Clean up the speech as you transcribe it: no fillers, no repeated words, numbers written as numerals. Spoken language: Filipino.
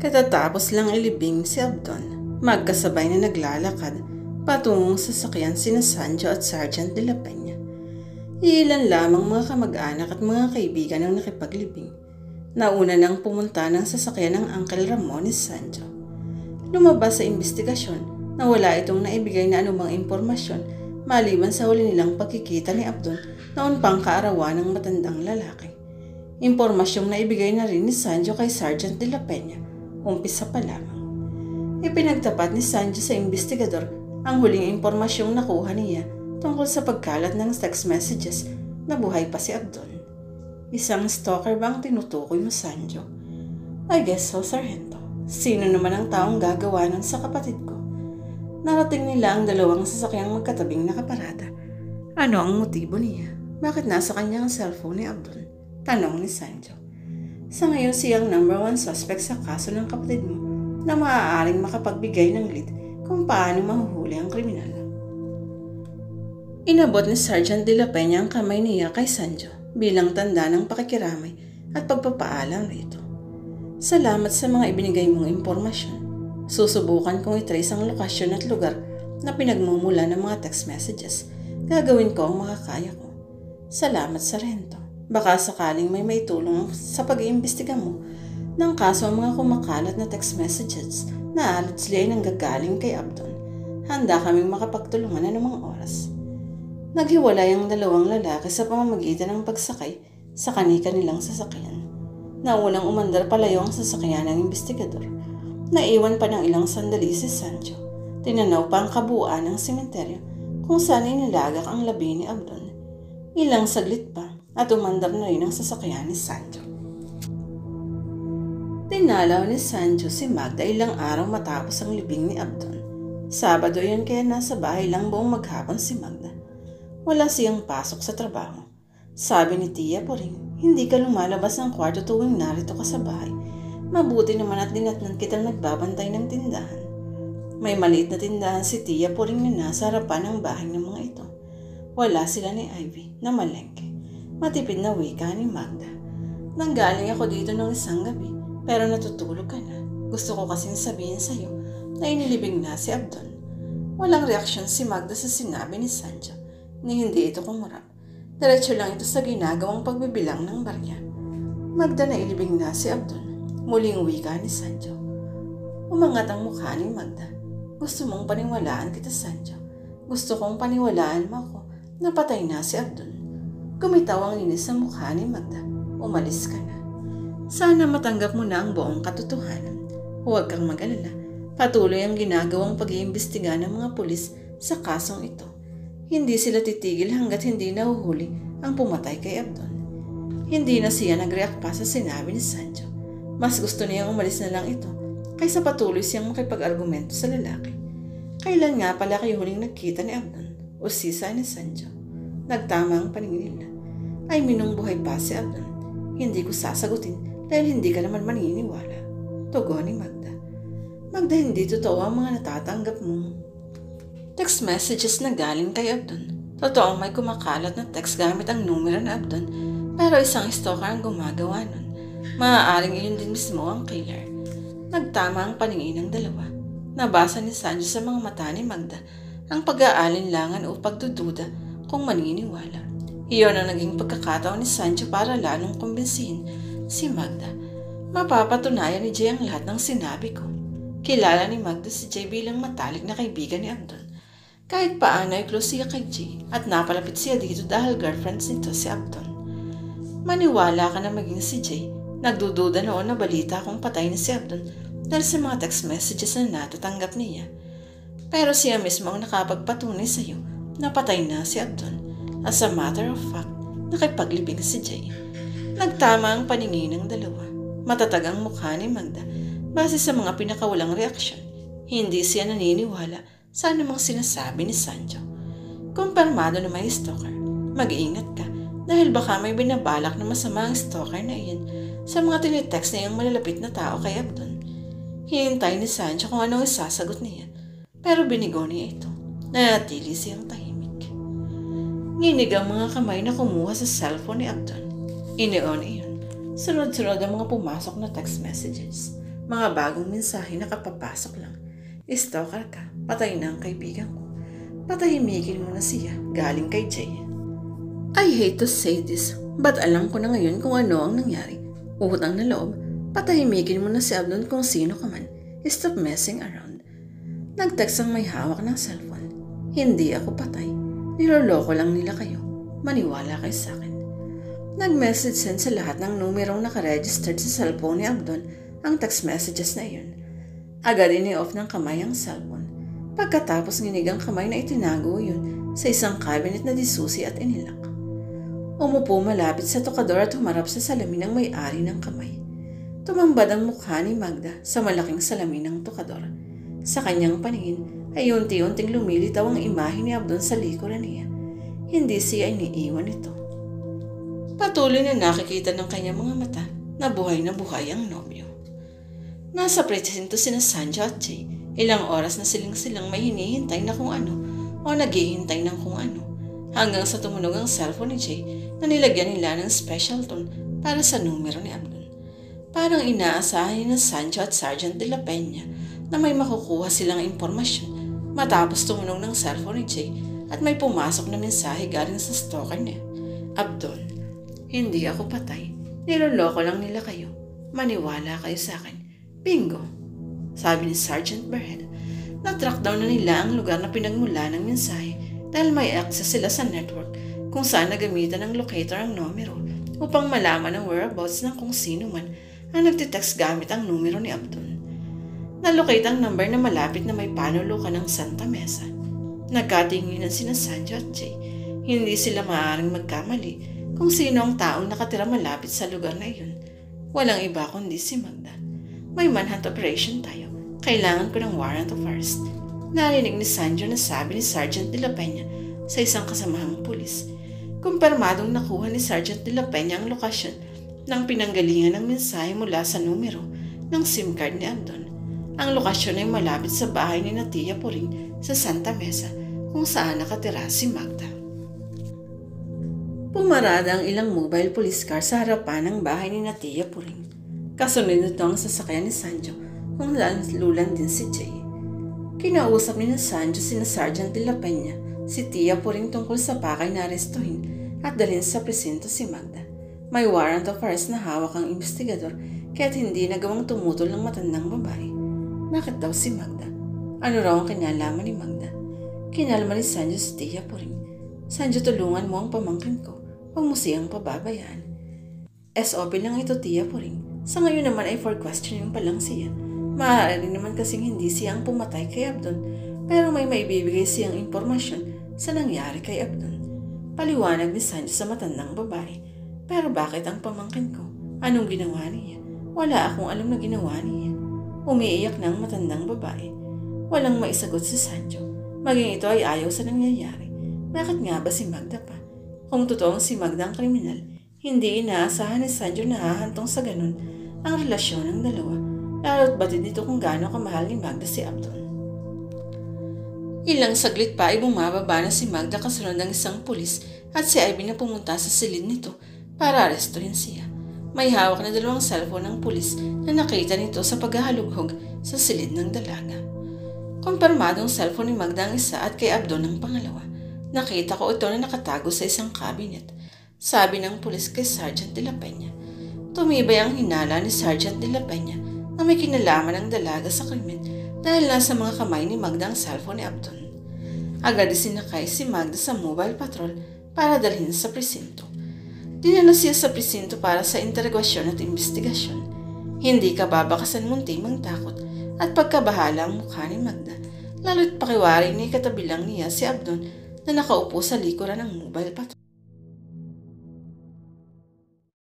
Katatapos lang ilibing si Abdon, magkasabay na naglalakad patungong sasakyan sina Sancho at Sergeant de la Peña. Ilan lamang mga kamag-anak at mga kaibigan ang nakipaglibing. Nauna nang pumunta ng sasakyan ng Uncle Ramon ni Sancho. Lumabas sa investigasyon na wala itong naibigay na anumang impormasyon maliban sa huli nilang pagkikita ni Abdon noon pang kaarawan ng matandang lalaki. Impormasyong naibigay na rin ni Sancho kay Sergeant de la Peña, umpisa pa lamang. Ipinagtapat ni Sancho sa investigador ang huling impormasyong nakuha niya tungkol sa pagkalat ng text messages na buhay pa si Abdon. Isang stalker ba ang tinutukoy mo, Sancho? I guess so, Sargento. Sino naman ang taong gagawa nun sa kapatid ko? Narating nila ang dalawang sasakyang magkatabing nakaparada. Ano ang motibo niya? Bakit nasa kanya ang cellphone ni Abdon? Tanong ni Sancho. Sa ngayon siyang number 1 suspect sa kaso ng kapatid mo na maaaring makapagbigay ng lead kung paano mahuhuli ang kriminal. Inabot ni Sergeant de la Peña ang kamay niya kay Sancho bilang tanda ng pakikiramay at pagpapaalam rito. Salamat sa mga ibinigay mong impormasyon. Susubukan kong itrace ang lokasyon at lugar na pinagmumula ng mga text messages. Gagawin ko ang makakaya ko. Salamat, Sargento. Baka sakaling may maitulong sa pag-iimbestiga mo ng kaso ang mga kumakalat na text messages na alat sila ay nanggagaling kay Abdon. Handa kaming makapagtulungan anumang oras. Naghiwalay ang dalawang lalaki sa pamamagitan ng pagsakay sa kani-kanilang sasakyan. Naunang umandar palayo ang sasakyan ng investigador. Naiwan pa ng ilang sandali si Sancho. Tinanaw pa ang kabuuan ng sementeryo kung saan inilagak ang labi ni Abdon. Ilang saglit pa at umandar na rin ang sasakyan ni Sancho. Dinalaw ni Sancho si Magda ilang araw matapos ang libing ni Abdon. Sabado yun kaya nasa bahay lang buong maghapon si Magda. Wala siyang pasok sa trabaho. Sabi ni Tia Poring, hindi ka lumalabas ng kwarto tuwing narito ka sa bahay. Mabuti naman at dinatnan kitang nagbabantay ng tindahan. May maliit na tindahan si Tia Poring na nasa harapan ng bahay ng mga ito. Wala sila ni Ivy na malengke. Matipid na wika ni Magda. Nanggaling ako dito ng isang gabi pero natutulog ka na. Gusto ko kasing sabihin sa'yo na inilibing na si Abdon. Walang reaksyon si Magda sa sinabi ni Sancho. Ni hindi ito kumurap. Diretso lang ito sa ginagawang pagbibilang ng barya. Magda na ilibing na si Abdon. Muling wika ni Sancho. Umangat ang mukha ni Magda. Gusto mong paniwalaan kita, Sancho. Gusto kong paniwalaan mo ako na patay na si Abdon. Gumitaw ang inis sa mukha ni Magda. Umalis ka na. Sana matanggap mo na ang buong katotohanan. Huwag kang mag-alala. Patuloy ang ginagawang pag-iimbestiga ng mga pulis sa kasong ito. Hindi sila titigil hanggat hindi nahuhuli ang pumatay kay Abdon. Hindi na siya nag-react pa sa sinabi ni Sancho. Mas gusto niyang umalis na lang ito kaysa patuloy siyang makipag-argumento sa lalaki. Kailan nga pala kayo huling nagkita ni Abdon? O sisa ni Sancho? Nagtama ang paningin nila. Ay minong buhay pa si Abdon. Hindi ko sasagutin dahil hindi ka naman maniniwala. Tugon ni Magda. Magda, hindi totoo ang mga natatanggap mo. Text messages na galing kay Abdon. Totoo may kumakalat na text gamit ang numero ni Abdon pero isang stalker ang gumagawa nun. Maaaring iyon din mismo ang killer. Nagtama ang paningin ng dalawa. Nabasa ni Sancho sa mga mata ni Magda ang pag-aalinlangan o pagdududa kung maniniwala. Iyon ang naging pagkakataon ni Sancho para lalong kumbinsihin si Magda. Mapapatunayan ni Jay ang lahat ng sinabi ko. Kilala ni Magda si Jay bilang matalik na kaibigan ni Abdon. Kahit paano ay close siya kay Jay at napalapit siya dito dahil girlfriends nito si Abdon. Maniwala ka na maging si Jay. Nagdududa noon na balita kung patay na si Abdon dahil sa mga text messages na natatanggap niya. Pero siya mismo ang nakapagpatunay sa iyo na patay na si Abdon. As a matter of fact, nakipaglibing si Jay. Nagtama ang paningin ng dalawa. Matatag ang mukha ni Magda base sa mga pinakawalang reaksyon. Hindi siya naniniwala sa anumang sinasabi ni Sancho. Kumpirmado na may stalker. Mag-iingat ka dahil baka may binabalak na masama ang stalker na iyan sa mga tinitext na yung malalapit na tao kay Abdon. Hinintay ni Sancho kung ano ang isasagot niya pero binigo niya ito. Nanatili siyang tahimik. Nginig ang mga kamay na kumuha sa cellphone ni Abdon. Inion iyon. Sunod-sunod ang mga pumasok na text messages. Mga bagong mensahe na kapapasok lang. Stalker ka, patay na ang kaibigan ko. Patahimikin mo na siya, galing kay Jay. I hate to say this, but alam ko na ngayon kung ano ang nangyari. Utang na loob, patahimikin mo na si Abdon kung sino ka man. Stop messing around. Nag-text ang may hawak ng cellphone. Hindi ako patay. Niloloko lang nila kayo. Maniwala kayo sa akin. Nag-message send sa lahat ng numerong nakaregistered sa cellphone ni Abdon ang text messages na iyon. Agad ini-off ng kamay ang cellphone. Pagkatapos nginig ang kamay na itinago yun sa isang cabinet na disusi at inilak. Umupo malapit sa tokador at humarap sa salamin ng may-ari ng kamay. Tumambad ang mukha ni Magda sa malaking salamin ng tokador. Sa kanyang paningin ay unti-unting lumilitaw ang imahe ni Abdon sa likuran niya. Hindi siya iniiwan ito. Patuloy na nakikita ng kanyang mga mata na buhay ang nobyo. Nasa presinto sina Sanjo at Jay. Ilang oras na silang may hinihintay na kung ano o naghihintay ng kung ano. Hanggang sa tumunog ang cellphone ni Jay na nilagyan nila ng special tone para sa numero ni Abdon. Parang inaasahan ni Sanjo at Sergeant de la Peña na may makukuha silang impormasyon matapos tumunog ng cellphone ni Jay at may pumasok na mensahe galing sa stalker niya. Abdon, hindi ako patay. Niloloko lang nila kayo. Maniwala kayo sa akin. Bingo! Sabi ni Sergeant Berhel. Na-track down na nila ang lugar na pinagmula ng mensahe dahil may access sila sa network kung saan nagamitan ng locator ang numero upang malaman ang whereabouts ng kung sino man ang nagtitext gamit ang numero ni Abdon. Nalocate ang number na malapit na may panulukan ng Santa Mesa. Nagkatinginan sina Sanjo at Jay. Hindi sila maaaring magkamali kung sino ang taong nakatira malapit sa lugar na iyon. Walang iba kundi si Magda. May manhunt operation tayo. Kailangan ko ng warrant of arrest. Narinig ni Sanjo na sabi ni Sergeant de la Peña sa isang kasamahang pulis. Kumpirmadong nakuha ni Sergeant de la Peña ang lokasyon ng pinanggalingan ng mensahe mula sa numero ng SIM card ni Abdon. Ang lokasyon ay malapit sa bahay ni Tia Puring sa Santa Mesa kung saan nakatira si Magda. Pumarada ang ilang mobile police car sa harapan ng bahay ni Tia Puring. Kasunod nito ang sasakyan ni Sanjo kung lulan din si Jay. Kinausap ni Sanjo sina Sergeant de la Peña si Tia Puring tungkol sa pakay na arestuhin at dalhin sa presinto si Magda. May warrant of arrest na hawak ang investigador kaya't hindi nagawang tumutol ng matandang babae. Bakit daw si Magda? Ano raw ang kinalaman ni Magda? Kinalma ni Sanjo si Tia Puring. Sanjo, tulungan mo ang pamangkin ko. Huwag mo siyang pababayaan. SOP lang ito, Tia Puring. Sa ngayon naman ay for questioning pa lang siya. Maaari naman kasing hindi siya ang pumatay kay Abdon, pero may maibibigay siyang impormasyon sa nangyari kay Abdon. Paliwanag ni Sanjo sa matandang babae. Pero bakit ang pamangkin ko? Anong ginawa niya? Wala akong alam na ginawa niya. Umiiyak na ang matandang babae. Walang maisagot si Sanjo. Maging ito ay ayaw sa nangyayari. Bakit nga ba si Magda pa? Kung totoong si Magda ang kriminal, hindi inaasahan ni Sanjo na hahantong sa ganun ang relasyon ng dalawa. Lalo't batid nito kung gaano kamahal ni Magda si Abdon. Ilang saglit pa ay bumababa na si Magda kasunod ng isang pulis at si Ivy na pumunta sa silid nito para arestuhin siya. May hawak na dalawang cellphone ng pulis na nakita nito sa paghahalughog sa silid ng dalaga. Kumpirmadong cellphone ni Magda ang isa at kay Abdon ang pangalawa. Nakita ko ito na nakatago sa isang cabinet, sabi ng pulis kay Sergeant de la Peña. Tumibay ang hinala ni Sergeant de la Peña na may kinalaman ng dalaga sa krimen dahil nasa mga kamay ni Magda ang cellphone ni Abdon. Agad isinakay si Magda sa mobile patrol para dalhin sa presinto. Dinala siya sa presinto para sa interogasyon at investigasyon. Hindi ka babakasan munting takot at pagkabahala ang mukha ni Magda, lalo't pakiwari ni katabi lang niya si Abdon na nakaupo sa likuran ng mobile patrol.